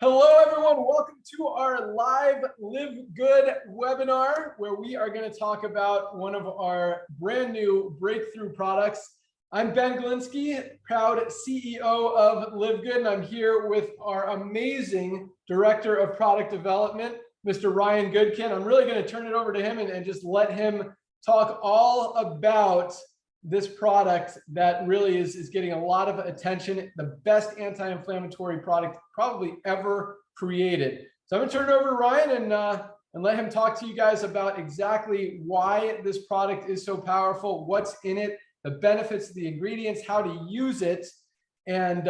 Hello, everyone. Welcome to our live LiveGood webinar, where we are going to talk about one of our brand new breakthrough products. I'm Ben Glinsky, proud CEO of LiveGood, and I'm here with our amazing Director of Product Development, Mr. Ryan Goodkin. I'm really going to turn it over to him and just let him talk all about this product that really is getting a lot of attention, the best anti-inflammatory product probably ever created. So I'm gonna turn it over to Ryan and let him talk to you guys about exactly why this product is so powerful, what's in it, the benefits of the ingredients, how to use it, and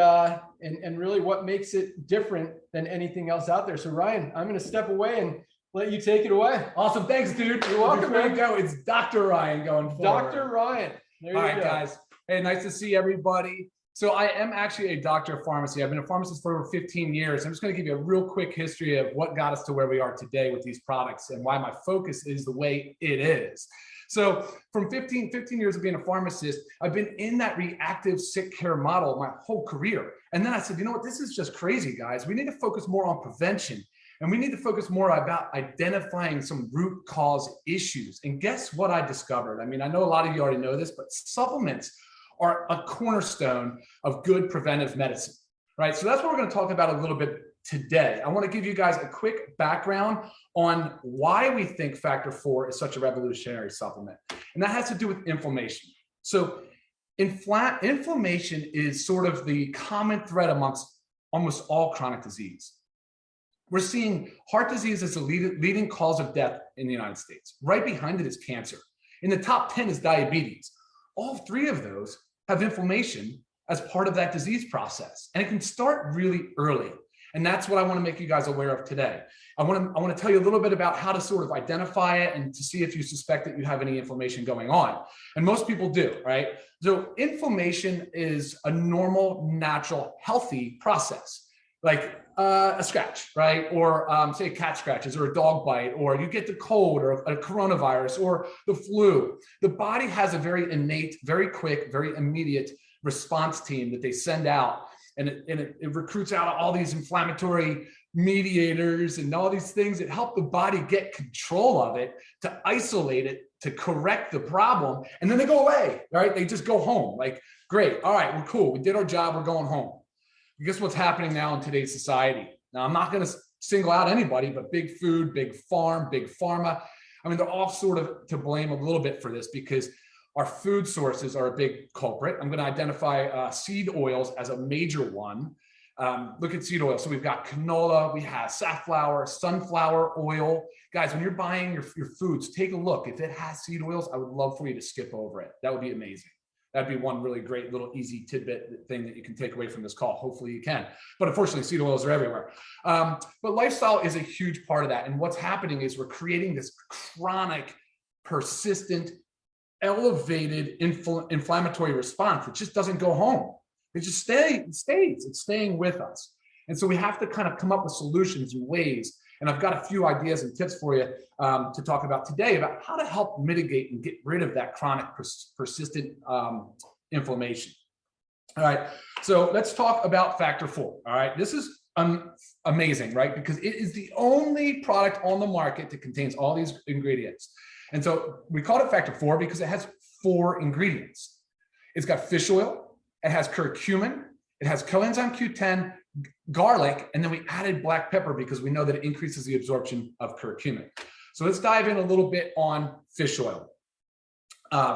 really what makes it different than anything else out there. So Ryan, I'm gonna step away and let you take it away. Awesome, thanks, dude. You're welcome, man. Go. It's Dr. Ryan going forward. Dr. Ryan. All right, guys. Hey, nice to see everybody. So I am actually a doctor of pharmacy. I've been a pharmacist for over 15 years. I'm just going to give you a real quick history of what got us to where we are today with these products and why my focus is the way it is. So from 15 years of being a pharmacist, I've been in that reactive sick care model my whole career. And then I said, you know what, this is just crazy, guys. We need to focus more on prevention. And we need to focus more about identifying some root cause issues. And guess what I discovered? I mean, I know a lot of you already know this, but supplements are a cornerstone of good preventive medicine, right? So that's what we're going to talk about a little bit today. I want to give you guys a quick background on why we think factor 4 is such a revolutionary supplement. And that has to do with inflammation. So inflammation is sort of the common thread amongst almost all chronic disease. We're seeing heart disease as the leading cause of death in the United States. Right behind it is cancer. In the top 10 is diabetes. All three of those have inflammation as part of that disease process. And it can start really early. And that's what I want to make you guys aware of today. I want to tell you a little bit about how to sort of identify it and to see if you suspect that you have any inflammation going on. And most people do, right? So inflammation is a normal, natural, healthy process. Like a scratch, right? Or say a cat scratches or a dog bite, or you get the cold or a coronavirus or the flu. The body has a very innate, very quick, very immediate response team that they send out. And it recruits out all these inflammatory mediators and all these things that help the body get control of it, to isolate it, to correct the problem. And then they go away, right? They just go home. Like, great. All right, we're cool. We did our job. We're going home. Guess what's happening now in today's society? Now, I'm not going to single out anybody, but big food, big farm, big pharma. I mean, they're all sort of to blame a little bit for this because our food sources are a big culprit. I'm going to identify seed oils as a major one. Look at seed oil. So we've got canola, we have safflower, sunflower oil. Guys, when you're buying your foods, take a look. If it has seed oils, I would love for you to skip over it. That would be amazing. That'd be one really great little easy tidbit thing that you can take away from this call. Hopefully you can. But unfortunately, seed oils are everywhere. But lifestyle is a huge part of that. And what's happening is we're creating this chronic, persistent, elevated inflammatory response that just doesn't go home. It just stays. It's staying with us. And so we have to kind of come up with solutions and ways. And I've got a few ideas and tips for you to talk about today about how to help mitigate and get rid of that chronic persistent inflammation. All right, so let's talk about factor 4. All right, this is amazing, right? Because it is the only product on the market that contains all these ingredients. And so we called it factor 4 because it has 4 ingredients. It's got fish oil, it has curcumin, it has coenzyme Q10, garlic, and then we added black pepper because we know that it increases the absorption of curcumin. So let's dive in a little bit on fish oil.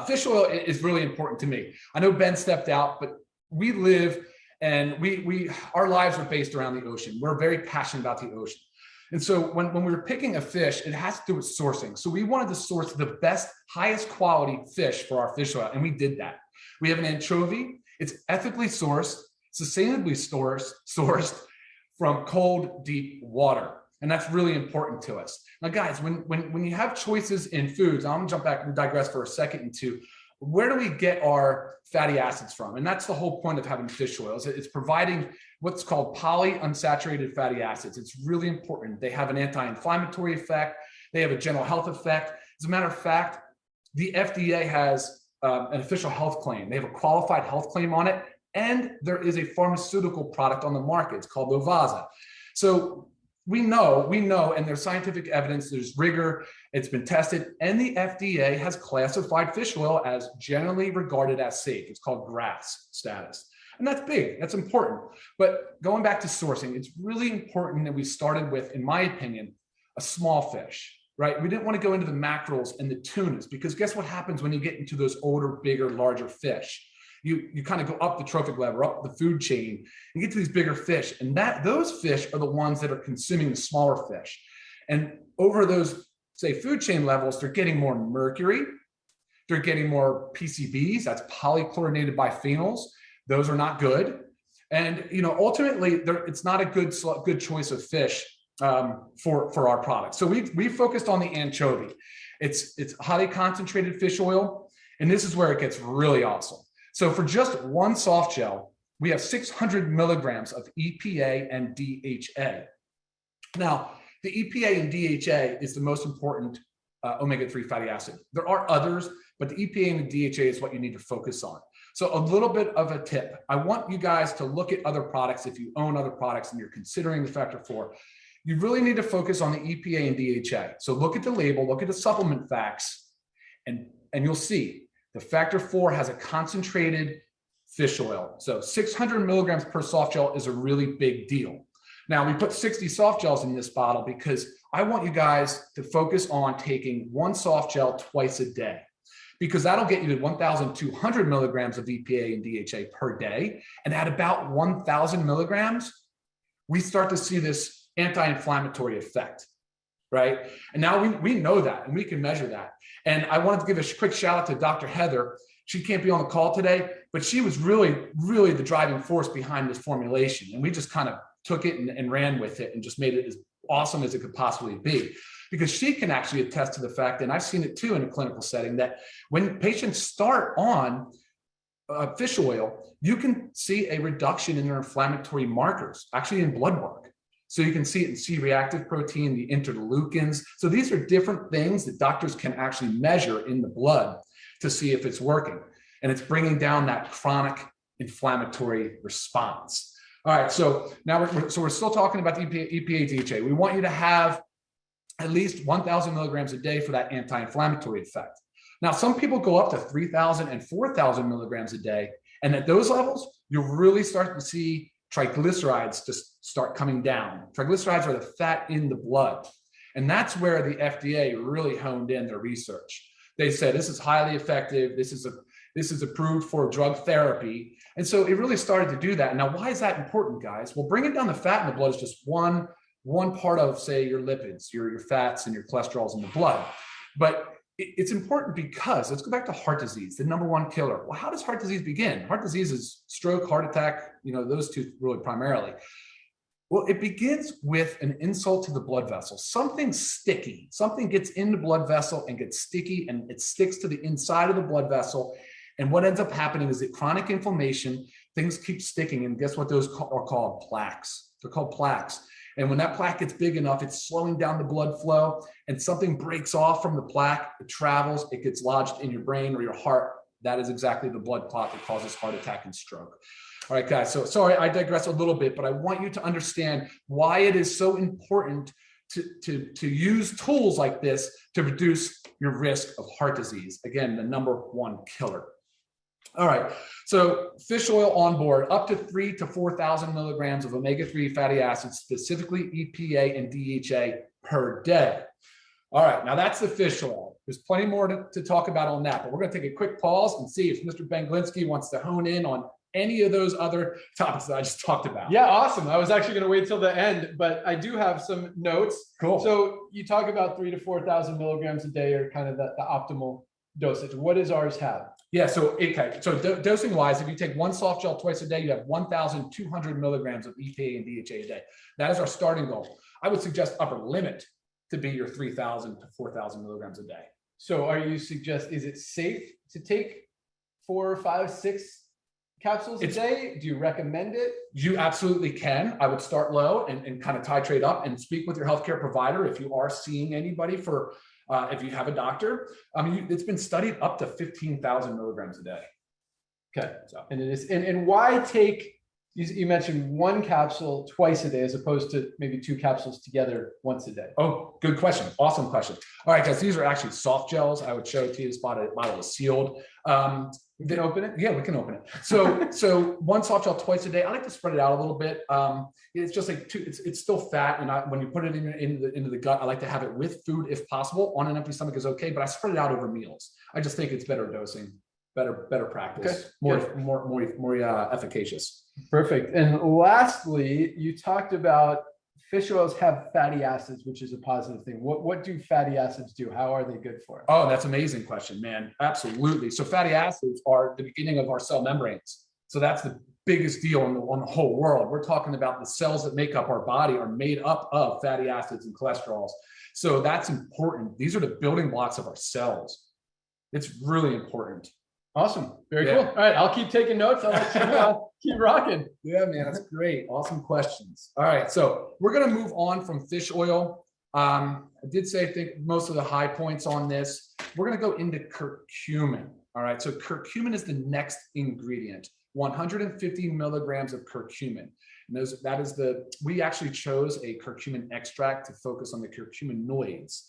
Fish oil is really important to me. I know Ben stepped out, but we live and our lives are based around the ocean. We're very passionate about the ocean. And so when we were picking a fish, it has to do with sourcing. So we wanted to source the best, highest quality fish for our fish oil, and we did that. We have an anchovy. It's ethically sourced, sustainably sourced from cold, deep water. And that's really important to us. Now, guys, when you have choices in foods, I'm gonna jump back and digress for a second into where do we get our fatty acids from? And that's the whole point of having fish oils. It's providing what's called polyunsaturated fatty acids. It's really important. They have an anti-inflammatory effect. They have a general health effect. As a matter of fact, the FDA has an official health claim. They have a qualified health claim on it. And there is a pharmaceutical product on the market. It's called Lovasa. So we know, and there's scientific evidence, there's rigor, it's been tested, and the FDA has classified fish oil as generally regarded as safe. It's called GRAS status. And that's big, that's important. But going back to sourcing, it's really important that we started with, in my opinion, a small fish, right? We didn't want to go into the mackerels and the tunas, because guess what happens when you get into those older, bigger, larger fish? You kind of go up the trophic ladder, up the food chain, you get to these bigger fish, and those fish are the ones that are consuming the smaller fish. And over those, say, food chain levels, they're getting more mercury, they're getting more PCBs, that's polychlorinated biphenyls. Those are not good. And ultimately, it's not a good choice of fish for our product. So we focused on the anchovy. It's highly concentrated fish oil, and this is where it gets really awesome. So for just one soft gel, we have 600 milligrams of EPA and DHA. Now, the EPA and DHA is the most important omega-3 fatty acid. There are others, but the EPA and the DHA is what you need to focus on. So a little bit of a tip. I want you guys to look at other products. If you own other products and you're considering the factor 4, you really need to focus on the EPA and DHA. So look at the label, look at the supplement facts, and you'll see the factor 4 has a concentrated fish oil. So 600 milligrams per soft gel is a really big deal. Now, we put 60 soft gels in this bottle because I want you guys to focus on taking one soft gel twice a day, because that'll get you to 1,200 milligrams of EPA and DHA per day. And at about 1,000 milligrams, we start to see this anti-inflammatory effect, right? And now we know that, and we can measure that. And I wanted to give a quick shout out to Dr. Heather. She can't be on the call today, but she was really, really the driving force behind this formulation. And we just kind of took it and ran with it and just made it as awesome as it could possibly be. Because she can actually attest to the fact, and I've seen it too in a clinical setting, that when patients start on fish oil, you can see a reduction in their inflammatory markers, actually in blood work. So you can see it in C-reactive protein, the interleukins. So these are different things that doctors can actually measure in the blood to see if it's working. And it's bringing down that chronic inflammatory response. All right, so now we're still talking about the EPA, DHA. We want you to have at least 1,000 milligrams a day for that anti-inflammatory effect. Now, some people go up to 3,000 and 4,000 milligrams a day. And at those levels, you'll really start to see triglycerides just start coming down. Triglycerides are the fat in the blood. And that's where the FDA really honed in their research. They said, this is highly effective. This is approved for drug therapy. And so it really started to do that. Now, why is that important, guys? Well, bringing down the fat in the blood is just one part of, say, your lipids, your fats and your cholesterols in the blood. But it's important because, let's go back to heart disease, the number one killer. Well, how does heart disease begin? Heart disease is stroke, heart attack, those two really primarily. Well, it begins with an insult to the blood vessel. Something sticky, something gets in the blood vessel and gets sticky, and it sticks to the inside of the blood vessel. And what ends up happening is that chronic inflammation, things keep sticking. And guess what those are called? Plaques. They're called plaques. And when that plaque gets big enough, it's slowing down the blood flow, and something breaks off from the plaque, it travels, it gets lodged in your brain or your heart. That is exactly the blood clot that causes heart attack and stroke. All right, guys, so sorry, I digress a little bit, but I want you to understand why it is so important to use tools like this to reduce your risk of heart disease. Again, the number one killer. All right, so fish oil on board, up to 3,000 to 4,000 milligrams of omega-3 fatty acids, specifically EPA and DHA per day. All right, now that's the fish oil. There's plenty more to talk about on that, but we're going to take a quick pause and see if Mr. Ben Glinsky wants to hone in on any of those other topics that I just talked about. Yeah, awesome. I was actually going to wait till the end, but I do have some notes. Cool. So you talk about 3,000 to 4,000 milligrams a day are kind of the optimal dosage. What does ours have? Yeah, so dosing wise, if you take one soft gel twice a day, you have 1,200 milligrams of EPA and DHA a day. That is our starting goal. I would suggest upper limit to be your 3,000 to 4,000 milligrams a day. So is it safe to take 4, 5, 6 capsules a day? Do you recommend it? You absolutely can. I would start low and kind of titrate up and speak with your healthcare provider if you are seeing anybody for if you have a doctor. It's been studied up to 15,000 milligrams a day. Okay. So, and it is, and why take You mentioned one capsule twice a day as opposed to maybe 2 capsules together once a day. Oh, good question. Awesome question. All right, guys, these are actually soft gels. I would show it to you. This bottle is sealed. We can open it? Yeah, we can open it. So one soft gel twice a day. I like to spread it out a little bit. It's just like it's still fat, and when you put it into the gut, I like to have it with food if possible. On an empty stomach is okay, but I spread it out over meals. I just think it's better dosing, better practice, okay. more efficacious. Perfect. And lastly, you talked about fish oils have fatty acids, which is a positive thing. What do fatty acids do? How are they good for us? Oh, that's an amazing question, man. Absolutely. So fatty acids are the beginning of our cell membranes. So that's the biggest deal on the whole world. We're talking about the cells that make up our body are made up of fatty acids and cholesterols. So that's important. These are the building blocks of our cells. It's really important. Awesome. Very cool. All right. I'll keep taking notes. I'll let you keep rocking. Yeah, man. That's great. Awesome questions. All right. So we're going to move on from fish oil. I did say, I think most of the high points on this. We're going to go into curcumin. All right. So curcumin is the next ingredient, 150 milligrams of curcumin. And we actually chose a curcumin extract to focus on the curcuminoids.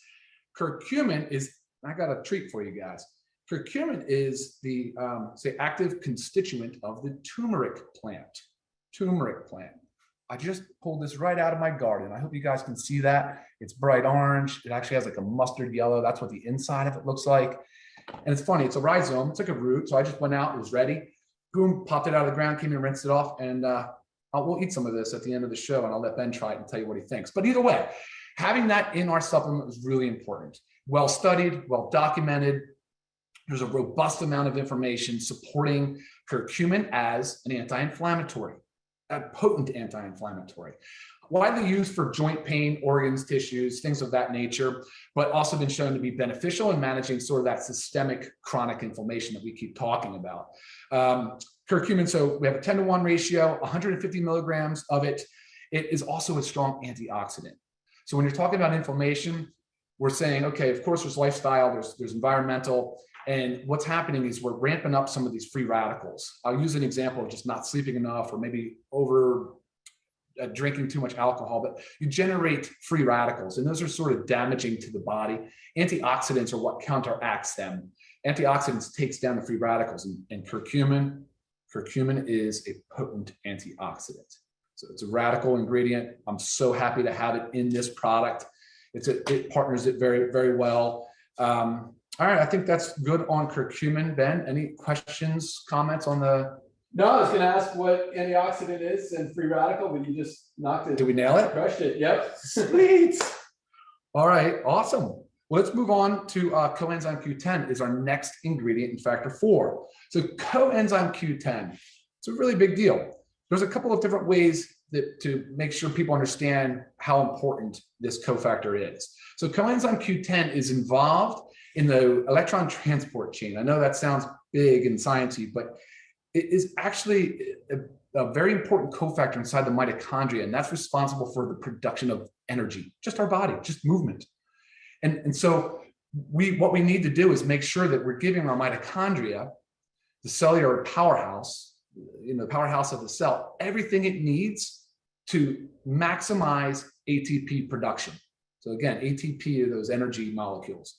Curcumin is, I got a treat for you guys. Curcumin is the active constituent of the turmeric plant. Turmeric plant. I just pulled this right out of my garden. I hope you guys can see that. It's bright orange. It actually has like a mustard yellow. That's what the inside of it looks like. And it's funny. It's a rhizome. It's like a root. So I just went out. It was ready. Boom, popped it out of the ground, came and rinsed it off. And we'll eat some of this at the end of the show. And I'll let Ben try it and tell you what he thinks. But either way, having that in our supplement was really important. Well studied, well documented. There's a robust amount of information supporting curcumin as an anti-inflammatory, a potent anti-inflammatory, widely used for joint pain, organs, tissues, things of that nature, but also been shown to be beneficial in managing sort of that systemic chronic inflammation that we keep talking about. Curcumin, so we have a 10-to-1 ratio, 150 milligrams of it. It is also a strong antioxidant. So when you're talking about inflammation, we're saying, okay, of course, there's lifestyle, there's environmental. And what's happening is we're ramping up some of these free radicals. I'll use an example of just not sleeping enough or maybe over drinking too much alcohol, but you generate free radicals and those are sort of damaging to the body. Antioxidants are what counteracts them. Antioxidants takes down the free radicals and curcumin is a potent antioxidant. So it's a radical ingredient. I'm so happy to have it in this product. It partners it very, very well. All right, I think that's good on curcumin. Ben, any questions, comments on the? No, I was going to ask what antioxidant is and free radical, but you just knocked it. Did we nail it? Crushed it. Yep. Sweet. All right, awesome. Well, let's move on to Coenzyme Q10 is our next ingredient in factor 4. So Coenzyme Q10, it's a really big deal. There's a couple of different ways to make sure people understand how important this cofactor is. So Coenzyme Q10 is involved in the electron transport chain. I know that sounds big and sciencey, but it is actually a very important cofactor inside the mitochondria, and that's responsible for the production of energy, just our body, just movement. And so what we need to do is make sure that we're giving our mitochondria, the cellular powerhouse, the powerhouse of the cell, everything it needs to maximize ATP production. So again, ATP are those energy molecules.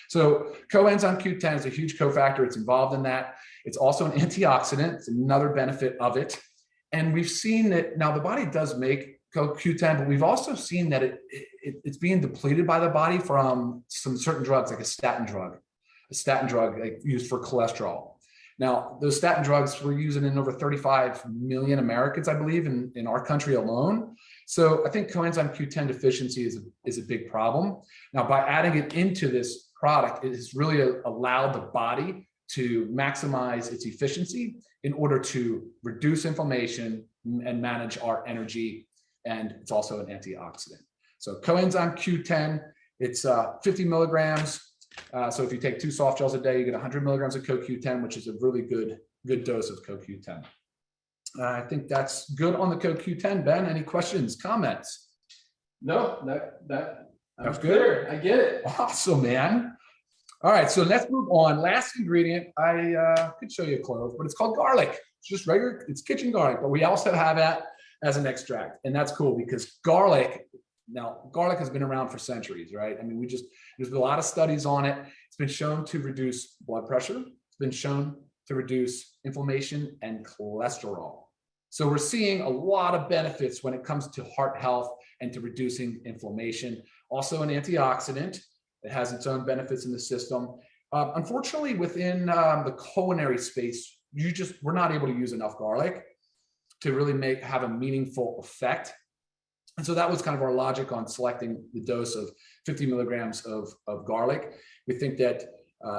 So coenzyme Q10 is a huge cofactor. It's involved in that. It's also an antioxidant. It's another benefit of it. And we've seen that now the body does make Q10, but we've also seen that it's being depleted by the body from some certain drugs, like a statin drug like used for cholesterol. Now, those statin drugs we're using in over 35 million Americans, I believe, in our country alone. So I think coenzyme Q10 deficiency is a big problem. Now, by adding it into this product, it has really allowed the body to maximize its efficiency in order to reduce inflammation and manage our energy. And it's also an antioxidant. So coenzyme Q10, it's 50 milligrams. So if you take 2 soft gels a day, you get 100 milligrams of CoQ10, which is a really good dose of CoQ10. I think that's good on the CoQ10. Ben, any questions, comments? No, that's good. clear. I get it. Awesome, man. All right, so let's move on. Last ingredient, I could show you a clove, but it's called garlic. It's just regular, it's kitchen garlic, but we also have that as an extract. And that's cool because garlic has been around for centuries, right? I mean, there's been a lot of studies on it. It's been shown to reduce blood pressure. It's been shown to reduce inflammation and cholesterol. So we're seeing a lot of benefits when it comes to heart health and to reducing inflammation. Also an antioxidant. It has its own benefits in the system. Unfortunately, within the culinary space, we're not able to use enough garlic to really have a meaningful effect. And so that was kind of our logic on selecting the dose of 50 milligrams of garlic. We think that,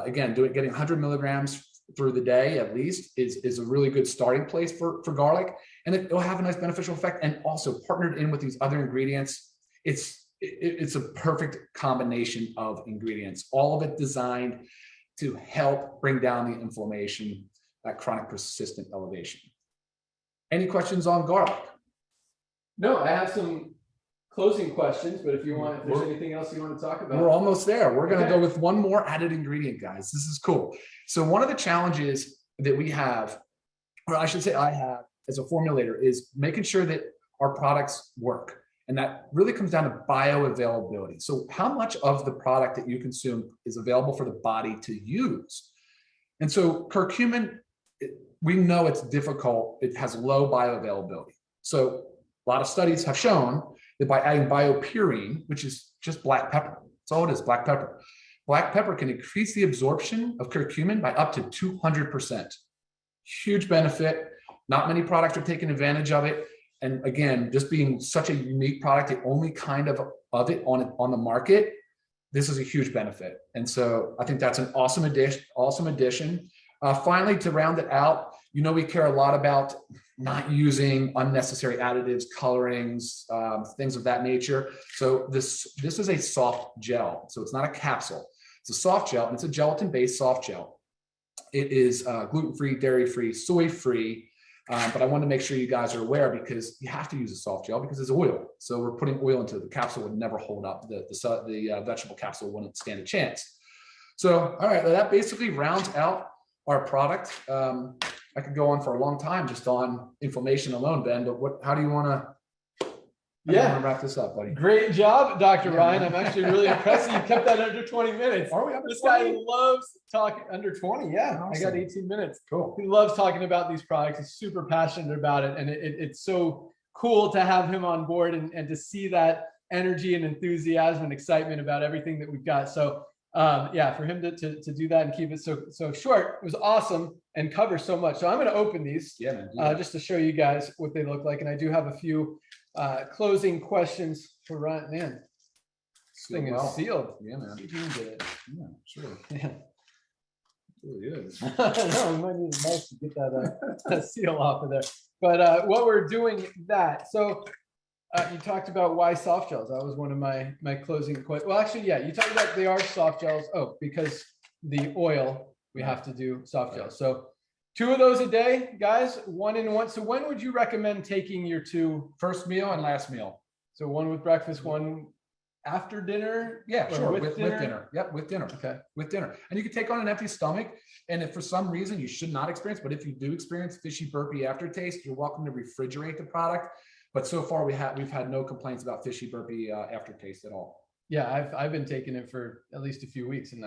again, getting 100 milligrams through the day at least is a really good starting place for garlic. And it will have a nice beneficial effect. And also partnered in with these other ingredients, it's a perfect combination of ingredients, all of it designed to help bring down the inflammation, that chronic persistent elevation. Any questions on garlic? No, I have some closing questions, but if there's anything else you want to talk about. We're almost there. We're going to go with one more added ingredient, guys. This is cool. So one of the challenges that we have, or I should say I have as a formulator, is making sure that our products work. And that really comes down to bioavailability. So how much of the product that you consume is available for the body to use? And so curcumin, we know it's difficult. It has low bioavailability. So a lot of studies have shown that by adding biopurine, which is just black pepper, that's all it is, black pepper. Black pepper can increase the absorption of curcumin by up to 200%. Huge benefit. Not many products are taking advantage of it. And again, just being such a unique product, the only kind of it on the market, this is a huge benefit. And so I think that's an awesome addition. Finally, to round it out, we care a lot about not using unnecessary additives, colorings, things of that nature. So this is a soft gel. So it's not a capsule. It's a soft gel, and it's a gelatin-based soft gel. It is gluten-free, dairy-free, soy-free. But I want to make sure you guys are aware because you have to use a soft gel because it's oil. So we're putting oil into the capsule would never hold up. The vegetable capsule wouldn't stand a chance. So, all right, that basically rounds out our product. I could go on for a long time just on inflammation alone, Ben, but how do you want to wrap this up, buddy? Great job, Dr. Ryan. I'm actually really impressed you kept that under 20 minutes. Are we under This 20? guy loves talking under 20. Yeah, awesome. I got 18 minutes. Cool. He loves talking about these products. He's super passionate about it. And it's so cool to have him on board and to see that energy and enthusiasm and excitement about everything that we've got. So for him to do that and keep it so short, it was awesome and cover so much. So I'm going to open these just to show you guys what they look like. And I do have a few closing questions for Ryan. Man, this thing is sealed. Yeah, man. You can get it. Yeah, sure. Yeah. It really is. No, we might need a knife to get that seal off of there. But what we're doing that. So you talked about why soft gels. That was one of my closing questions. Well, actually, yeah, you talked about they are soft gels. Oh, because the oil, we have to do soft gels. So 2 of those a day, guys, 1 and 1. So when would you recommend taking your 2? First meal and last meal. So 1 with breakfast, 1 after dinner? Yeah, sure. With dinner. Yep, with dinner. Okay. With dinner. And you can take on an empty stomach. And if for some reason you should not experience, but if you do experience fishy burpy aftertaste, you're welcome to refrigerate the product. But so far we've had no complaints about fishy burpy aftertaste at all. Yeah, I've been taking it for at least a few weeks, and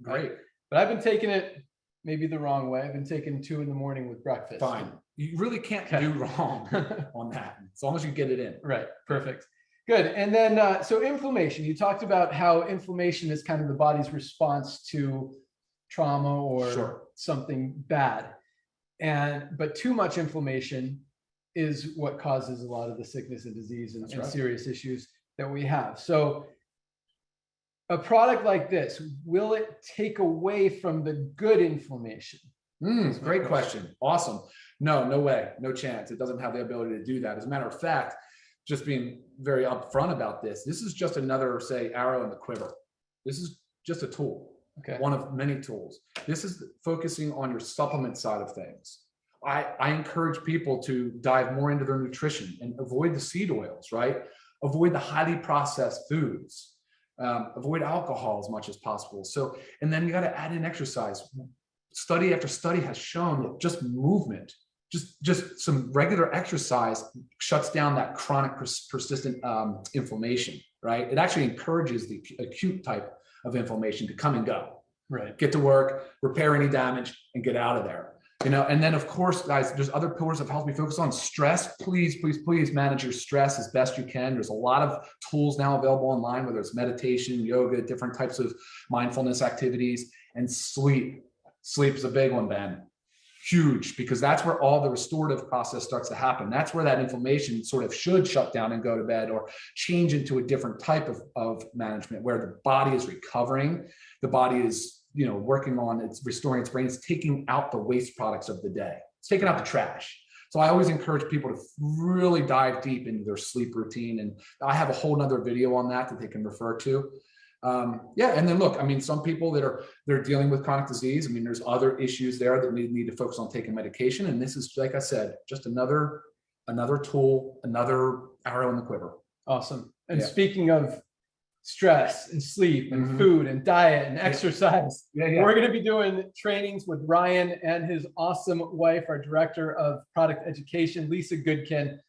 great. But I've been taking it maybe the wrong way. I've been taking 2 in the morning with breakfast. Fine. You really can't do wrong on that, as long as you get it in. Right. Perfect. Good. And then so inflammation. You talked about how inflammation is kind of the body's response to trauma or something bad, but too much inflammation is what causes a lot of the sickness and disease and serious issues that we have. So a product like this, will it take away from the good inflammation? Great question. Awesome. No way. No chance. It doesn't have the ability to do that. As a matter of fact, just being very upfront about this is just another, say, arrow in the quiver. This is just a tool. Okay. One of many tools. This is focusing on your supplement side of things. I encourage people to dive more into their nutrition and avoid the seed oils, right? Avoid the highly processed foods. avoid alcohol as much as possible. So, and then you got to add in exercise. Study after study has shown that just movement, just some regular exercise shuts down that chronic persistent inflammation, right? It actually encourages the acute type of inflammation to come and go, right? Get to work, repair any damage, and get out of there. And then of course, guys, there's other pillars of health we focus on. Stress, please manage your stress as best you can. There's a lot of tools now available online, whether it's meditation, yoga, different types of mindfulness activities, and sleep. Sleep is a big one, Ben. Huge, because that's where all the restorative process starts to happen. That's where that inflammation sort of should shut down and go to bed, or change into a different type of management where the body is recovering. The body is, working on it's restoring its brain. It's taking out the waste products of the day. It's taking out the trash. So I always encourage people to really dive deep into their sleep routine. And I have a whole nother video on that they can refer to. And then look, some people they're dealing with chronic disease. There's other issues there that need to focus on taking medication. And this is, like I said, just another tool, another arrow in the quiver. Awesome. And speaking of stress and sleep and food and diet and exercise, we're going to be doing trainings with Ryan and his awesome wife, our director of product education, Lisa Goodkin,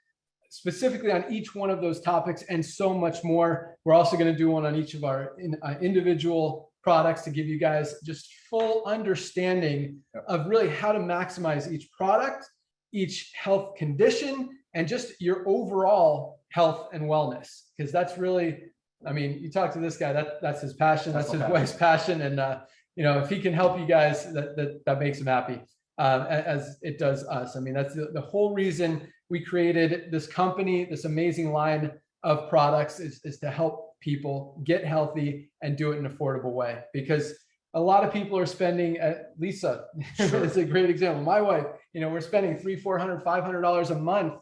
specifically on each one of those topics and so much more. We're also going to do one on each of our individual products to give you guys just full understanding of really how to maximize each product, each health condition, and just your overall health and wellness. Because that's really, you talk to this guy, that's his passion, that's his wife's passion. And, if he can help you guys, that makes him happy, as it does us. That's the whole reason we created this company, this amazing line of products is to help people get healthy and do it in an affordable way. Because a lot of people are spending, Lisa is a great example. My wife, we're spending $300, $400, $500 a month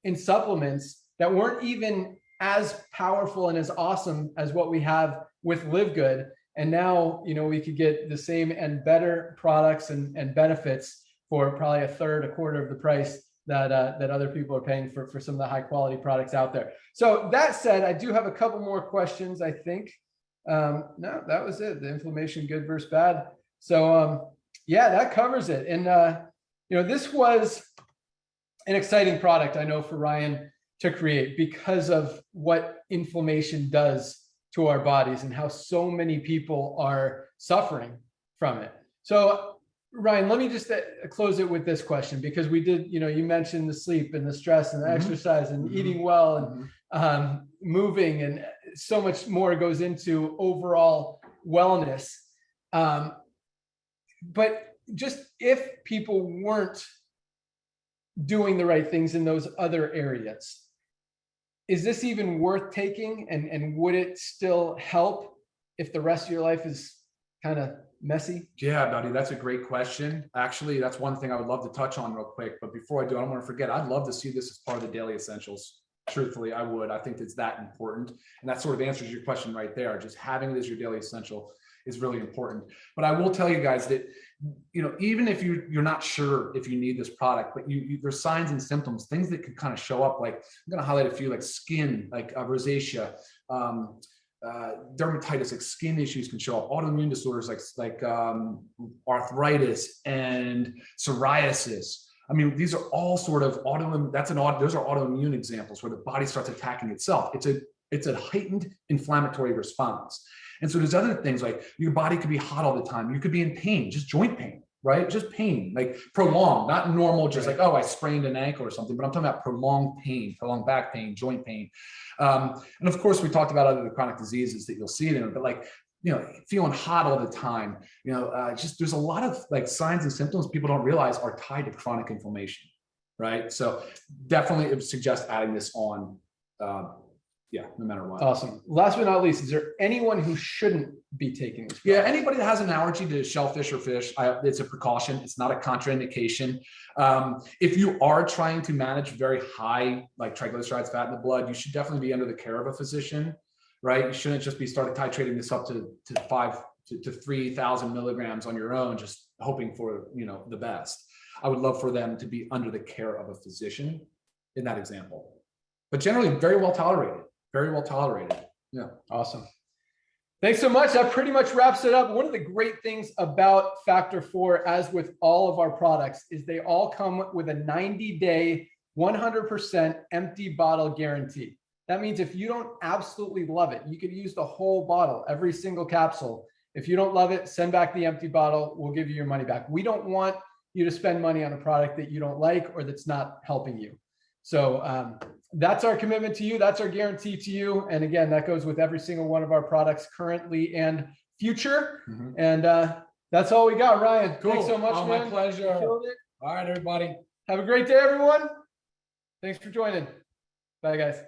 in supplements that weren't even as powerful and as awesome as what we have with LiveGood. And now, we could get the same and better products and benefits for probably a third, a quarter of the price that other people are paying for some of the high quality products out there. So that said, I do have a couple more questions, I think. No, that was it. The inflammation, good versus bad. So that covers it. And this was an exciting product, I know, for Ryan to create because of what inflammation does to our bodies and how so many people are suffering from it. So Ryan, let me just close it with this question, because we did, you mentioned the sleep and the stress and the exercise and eating well and moving, and so much more goes into overall wellness. But just if people weren't doing the right things in those other areas, is this even worth taking? And would it still help if the rest of your life is kind of messy? Yeah, buddy, that's a great question. Actually, that's one thing I would love to touch on real quick. But before I do, I don't want to forget, I'd love to see this as part of the daily essentials. Truthfully, I would. I think it's that important. And that sort of answers your question right there. Just having it as your daily essential is really important. But I will tell you guys that, even if you're not sure if you need this product, but there's signs and symptoms, things that can kind of show up. Like, I'm going to highlight a few, like skin, like rosacea, dermatitis, like skin issues can show up, autoimmune disorders like arthritis and psoriasis. These are all sort of those are autoimmune examples where the body starts attacking itself. It's a heightened inflammatory response. And so there's other things, like your body could be hot all the time. You could be in pain, just joint pain, right? Just pain, like prolonged, not normal, just like, oh, I sprained an ankle or something, but I'm talking about prolonged pain, prolonged back pain, joint pain. And of course, we talked about other chronic diseases that you'll see in it, but like, feeling hot all the time, just there's a lot of like signs and symptoms people don't realize are tied to chronic inflammation, right? So definitely it would suggest adding this on, no matter what. Awesome. Last but not least, is there anyone who shouldn't be taking this product? Yeah, anybody that has an allergy to shellfish or fish, it's a precaution. It's not a contraindication. If you are trying to manage very high, like triglycerides, fat in the blood, you should definitely be under the care of a physician, right? You shouldn't just be started titrating this up to 3,000 milligrams on your own, just hoping for, the best. I would love for them to be under the care of a physician in that example. But generally very well tolerated. Very well tolerated. Yeah. Awesome. Thanks so much. That pretty much wraps it up. One of the great things about Factor 4, as with all of our products, is they all come with a 90-day, 100% empty bottle guarantee. That means if you don't absolutely love it, you could use the whole bottle, every single capsule. If you don't love it, send back the empty bottle. We'll give you your money back. We don't want you to spend money on a product that you don't like or that's not helping you. So that's our commitment to you. That's our guarantee to you. And again, that goes with every single one of our products currently and future. And that's all we got, Ryan. Cool. Thanks so much, man. My pleasure. Killed it. All right, everybody. Have a great day, everyone. Thanks for joining. Bye, guys.